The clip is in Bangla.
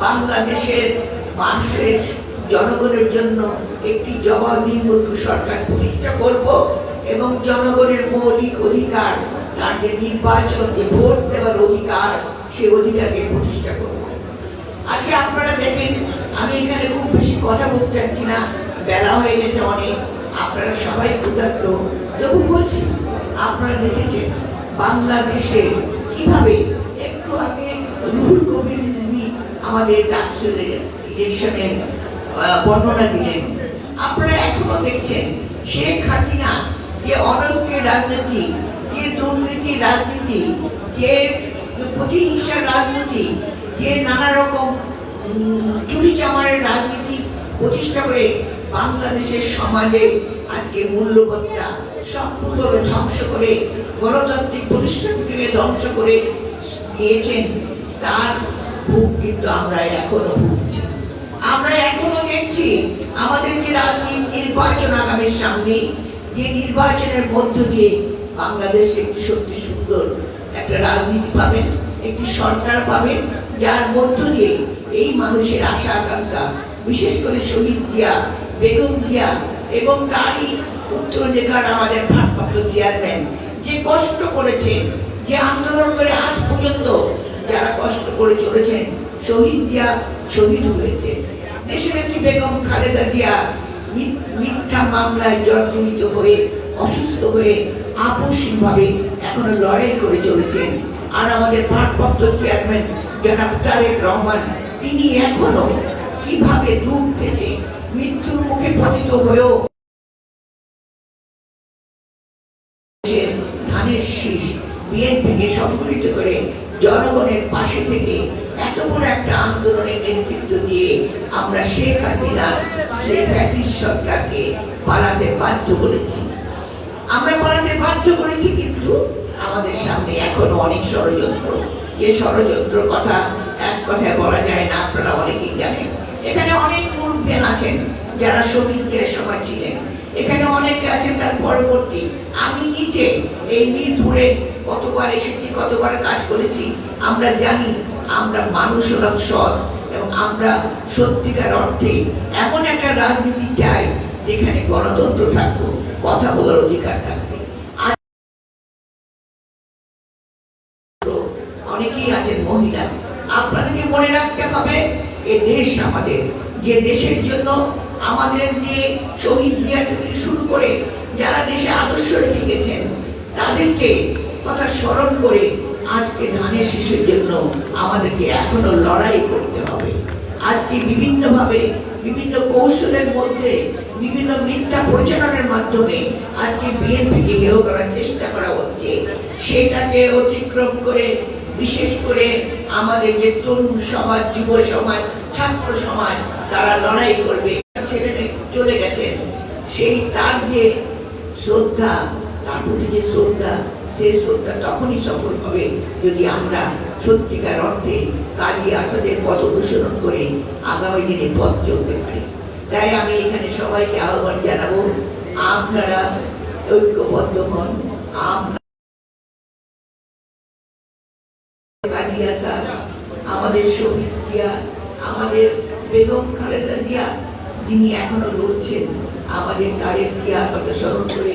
বাংলাদেশের মানুষের জনগণের জন্য একটি জবাবদিহিমুক্ত সরকার প্রতিষ্ঠা করব এবং জনগণের মৌলিক অধিকার, তার যে নির্বাচন, যে ভোট দেওয়ার অধিকার, সে অধিকারকে প্রতিষ্ঠা করব। আজকে আপনারা দেখেন, আমি এখানে খুব বেশি কথা বলতে চাচ্ছি না, বেলা হয়ে গেছে অনেক, আপনারা সবাই ক্ষুধার্ত, তবু বলছি, আপনারা দেখেছেন বাংলাদেশে কিভাবে একটু আগে রুহুল কবির রিজভী আমাদের ডাকসুলের ইলেকশনের বর্ণনা দিলেন। আপনারা এখনো দেখছেন শেখ হাসিনা যে অনৈক্যের রাজনীতি, যে দুর্নীতির রাজনীতি, যে প্রতিহিংসার রাজনীতি, যে নানা রকম চুরি চামারের রাজনীতি প্রতিষ্ঠা করে বাংলাদেশের সমাজে আজকে মূল্যবোধটা সম্পূর্ণভাবে ধ্বংস করে, গণতান্ত্রিক প্রতিষ্ঠানকে ধ্বংস করে দিয়েছেন, তার ভোগ কিন্তু আমরা এখনো ভুগছি। আমরা এখনো দেখছি আমাদের যে রাজনীতি নির্বাচন আগামীর সামনে, যে নির্বাচনের মধ্য দিয়ে বাংলাদেশ একটি সত্যি সুন্দর একটা রাজনীতি পাবেন, একটি সরকার পাবেন, যার মধ্য দিয়ে এই মানুষের আশা আকাঙ্ক্ষা, বিশেষ করে শহীদ জিয়া, বেগম জিয়া এবং তারই উত্তরাধিকার আমাদের ভারপ্রাপ্ত চেয়ারম্যান যে কষ্ট করেছেন, যে আন্দোলন করে আজ পর্যন্ত যারা কষ্ট করে চলেছেন, শহীদ জিয়া শহীদ হয়েছে, দেশনেত্রী বেগম খালেদা জিয়া মিথ্যা মামলায় জর্জরিত হয়ে অসুস্থ হয়ে আপসহীনভাবে এখনো লড়াই করে চলেছেন। আর আমাদের ভারপ্রাপ্ত চেয়ারম্যান জনাব তারেক রহমান, তিনি এখনো কিভাবে দূর থেকে মৃত্যুর মুখে পতিত হয়েও ধানের শীষ বিএনপিকে সংগঠিত করে জনগণের পাশে থেকে এত বড় একটা আন্দোলনের নেতৃত্ব দিয়ে আমরা শেখ হাসিনার সেই ফ্যাসিস্ট সরকারকে পালাতে বাধ্য করেছি। আমরা পালাতে বাধ্য করেছি, কিন্তু আমাদের সামনে এখনো অনেক ষড়যন্ত্র। যে ষড়যন্ত্র কথা এক কথায় বলা যায় না, আপনারা অনেকেই জানেন। এখানে অনেক মুরব্বীন আছেন যারা শহীদ জিয়ার সময় ছিলেন, এখানে অনেকে আছেন তার পরবর্তী। আমি নিজে এই মিরপুরে কতবার এসেছি, কতবার কাজ করেছি, আমরা জানি আমরা মানুষ হলাম সৎ, এবং আমরা সত্যিকার অর্থে এমন একটা রাজনীতি চাই যেখানে গণতন্ত্র থাকবে, কথা বলার অধিকার থাকবে। অনেকেই আছেন মহিলা, আপনাদেরকে মনে রাখতে হবে এ দেশ আমাদের, যে দেশের জন্য আমাদের যে শহীদ জিয়া থেকে শুরু করে যারা দেশে আদর্শ রেখে গেছেন, তাদেরকে কথা স্মরণ করে আজকে ধানের শীষের জন্য আমাদেরকে এখনো লড়াই করতে হবে। আজকে বিভিন্নভাবে, বিভিন্ন কৌশলের মধ্যে, বিভিন্ন মিথ্যা প্রচারণের মাধ্যমে আজকে বিএনপিকে হেয় করার চেষ্টা করা হচ্ছে। সেটাকে অতিক্রম করে বিশেষ করে আমাদের যে তরুণ সমাজ, যুব সমাজ, ছাত্র সমাজ, তারা লড়াই করবে। ছেলেটা চলে গেছেন, সেই তার যে শ্রদ্ধা, তার প্রতি যে শ্রদ্ধা, সেই শ্রদ্ধা তখনই সফল হবে যদি আমরা সত্যিকার অর্থে কাজী আসাদের পথ অনুসরণ করে আগামী দিনে পথ চলতে পারি। তাই আমি এখানে সবাইকে আহ্বান জানাবো, আপনারা ঐক্যবদ্ধ হন। কাজী আসাদ, আমাদের শহীদ জিয়া, আমাদের বেগম খালেদা জিয়া যিনি এখনো লড়ছেন, আমাদের তারেক জিয়া কথা স্মরণ করে